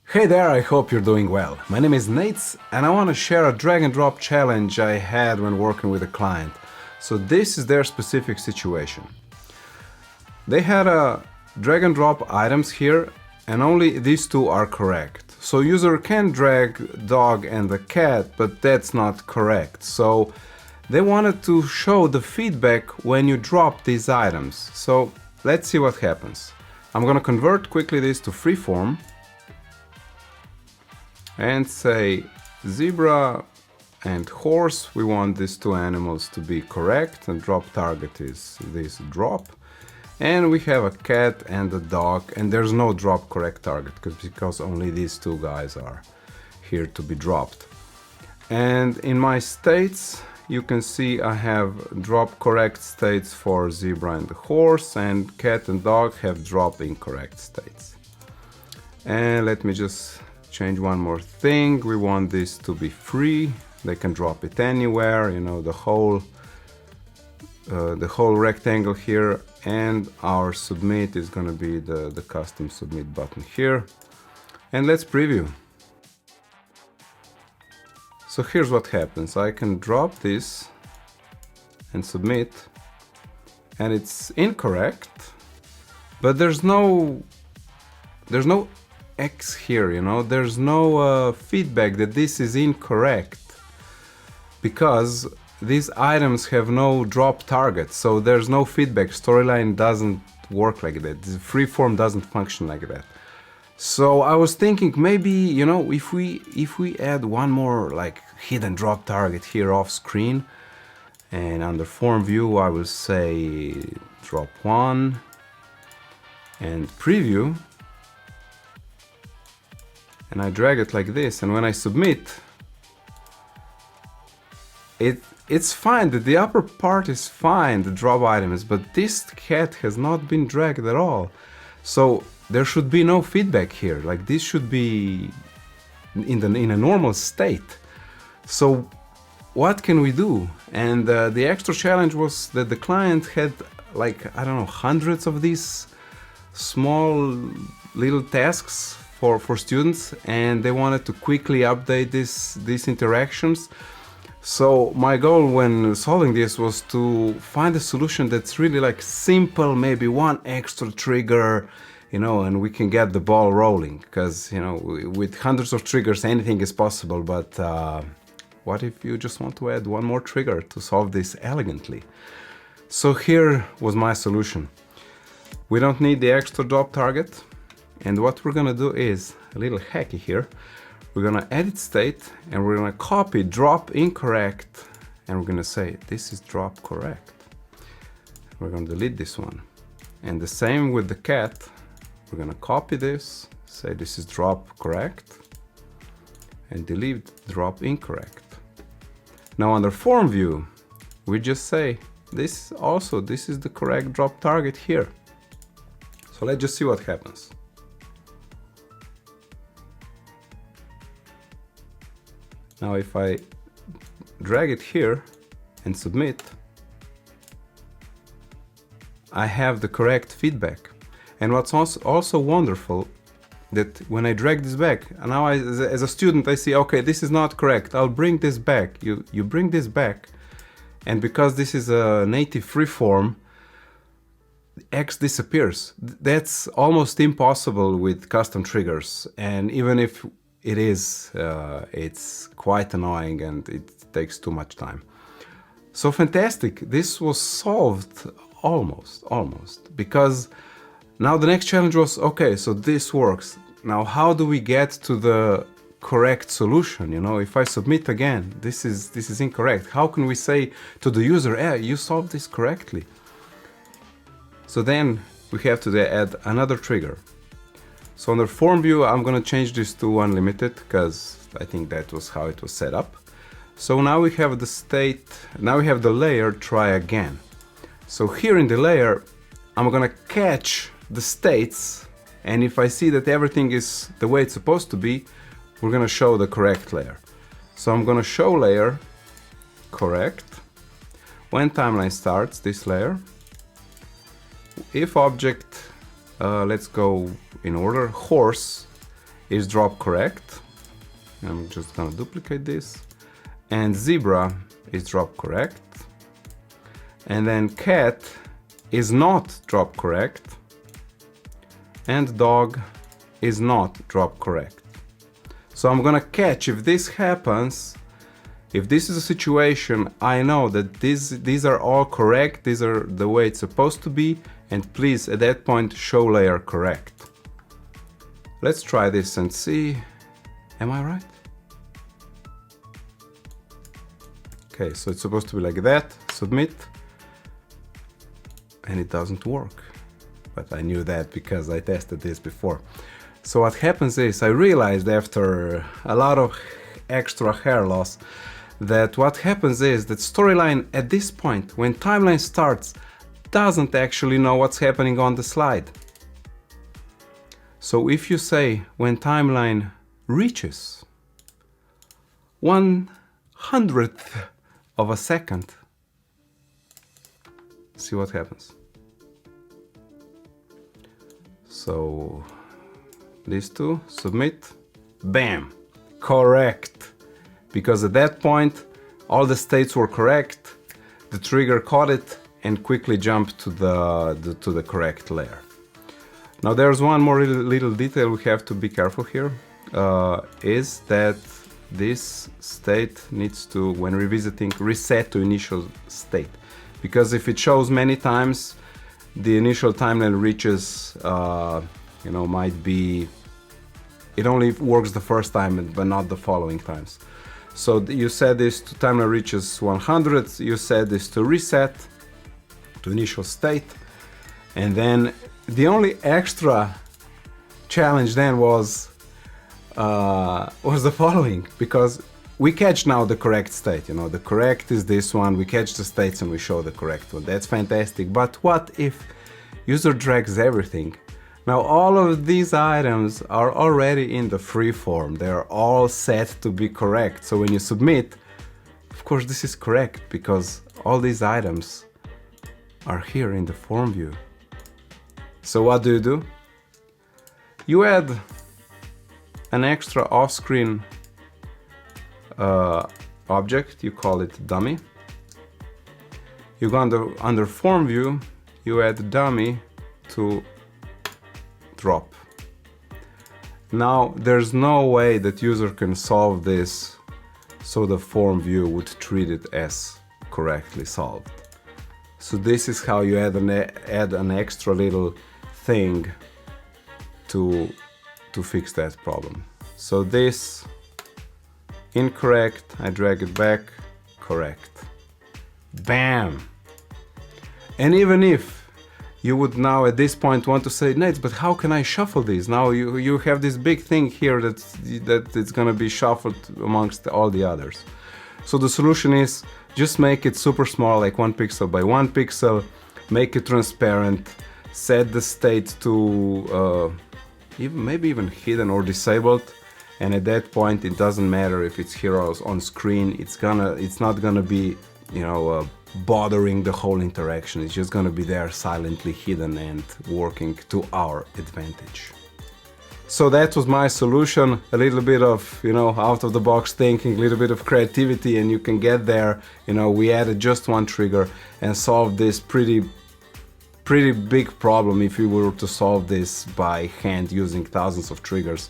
Hey there, I hope you're doing well. My name is Nate and I want to share a drag and drop challenge I had when working with a client. So this is their specific situation. They had a drag and drop items here and only these two are correct. So user can drag dog and the cat, but that's not correct. So they wanted to show the feedback when you drop these items. So let's see what happens. I'm gonna convert quickly this to freeform and say zebra and horse, we want these two animals to be correct, and drop target is this drop. And we have a cat and a dog, and there's no drop correct target because only these two guys are here to be dropped. And in my states, you can see I have drop correct states for zebra and the horse, and cat and dog have drop incorrect states. And let me just change one more thing. We want this to be free. They can drop it anywhere, you know, the whole rectangle here, and our submit is going to be the custom submit button here. And let's preview. So here's what happens. I can drop this and submit, and it's incorrect, but there's no X here, you know, there's no feedback that this is incorrect because these items have no drop target, so there's no feedback. Storyline doesn't work like that. The freeform doesn't function like that. So I was thinking maybe, you know, if we add one more like hidden drop target here off screen, and under form view I will say drop one and preview, and I drag it like this, and when I submit, it's fine, the upper part is fine, the drop items, but this cat has not been dragged at all. So there should be no feedback here, like this should be in a normal state. So what can we do? And the extra challenge was that the client had like, I don't know, hundreds of these small little tasks for students, and they wanted to quickly update these interactions. So my goal when solving this was to find a solution that's really like simple, maybe one extra trigger, you know, and we can get the ball rolling, because, you know, with hundreds of triggers anything is possible. But what if you just want to add one more trigger to solve this elegantly? So here was my solution. We don't need the extra drop target. And what we're gonna do is a little hacky here. We're gonna edit state and we're gonna copy drop incorrect, and we're gonna say this is drop correct. We're gonna delete this one. And the same with the cat. We're gonna copy this, say this is drop correct, and delete drop incorrect. Now under form view, we just say this is the correct drop target here. So let's just see what happens. Now if I drag it here and submit, I have the correct feedback. And what's also wonderful, that when I drag this back, and now as a student I see, okay, this is not correct, I'll bring this back. You bring this back, and because this is a native freeform, X disappears. That's almost impossible with custom triggers, and even if it is, it's quite annoying and it takes too much time. So fantastic, this was solved almost, because now the next challenge was, okay, so this works. Now how do we get to the correct solution? You know, if I submit again, this is incorrect. How can we say to the user, hey, you solved this correctly? So then we have to add another trigger. So under form view, I'm gonna change this to unlimited, because I think that was how it was set up. So now we have the state, now we have the layer try again. So here in the layer, I'm gonna catch the states, and if I see that everything is the way it's supposed to be, we're gonna show the correct layer. So I'm gonna show layer correct. When timeline starts, this layer, if object, let's go in order, horse, is drop correct. I'm just gonna duplicate this. And zebra is drop correct. And then cat is not drop correct. And dog is not drop correct. So I'm gonna catch if this happens. If this is a situation, I know that these are all correct, these are the way it's supposed to be, and please at that point show layer correct. Let's try this and see, am I right? Okay, so it's supposed to be like that, submit, and it doesn't work. But I knew that because I tested this before. So what happens is, I realized after a lot of extra hair loss, that what happens is that storyline at this point, when timeline starts, doesn't actually know what's happening on the slide. So if you say when timeline reaches 1/100th of a second, see what happens. So these two, submit, bam, correct. Because at that point, all the states were correct, the trigger caught it and quickly jumped to the correct layer. Now there's one more little detail we have to be careful here, is that this state needs to, when revisiting, reset to initial state. Because if it shows many times, the initial timeline reaches, might be, it only works the first time but not the following times. So you set this to timeline reaches 100, you set this to reset to initial state, and then the only extra challenge then was the following, because we catch now the correct state, the correct is this one, we catch the states and we show the correct one, that's fantastic. But what if user drags everything? Now all of these items are already in the free form, they're all set to be correct. So when you submit, of course this is correct because all these items are here in the form view. So what do? You add an extra off-screen object, you call it dummy. You go under form view, you add dummy to drop. Now there's no way that user can solve this so the form view would treat it as correctly solved. So this is how you add an extra little thing to fix that problem. So this incorrect, I drag it back, correct. Bam! And even if you would now at this point want to say, Nate, but how can I shuffle these? Now you have this big thing here that it's gonna be shuffled amongst all the others. So the solution is just make it super small, like 1 pixel by 1 pixel, make it transparent, set the state to maybe even hidden or disabled, and at that point it doesn't matter if it's here on screen, it's not gonna be bothering the whole interaction. It's just gonna be there silently hidden and working to our advantage. So that was my solution, a little bit of out of the box thinking, a little bit of creativity, and you can get there. We added just one trigger and solved this pretty big problem if you were to solve this by hand using thousands of triggers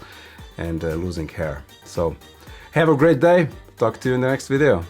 and losing hair. So have a great day, talk to you in the next video.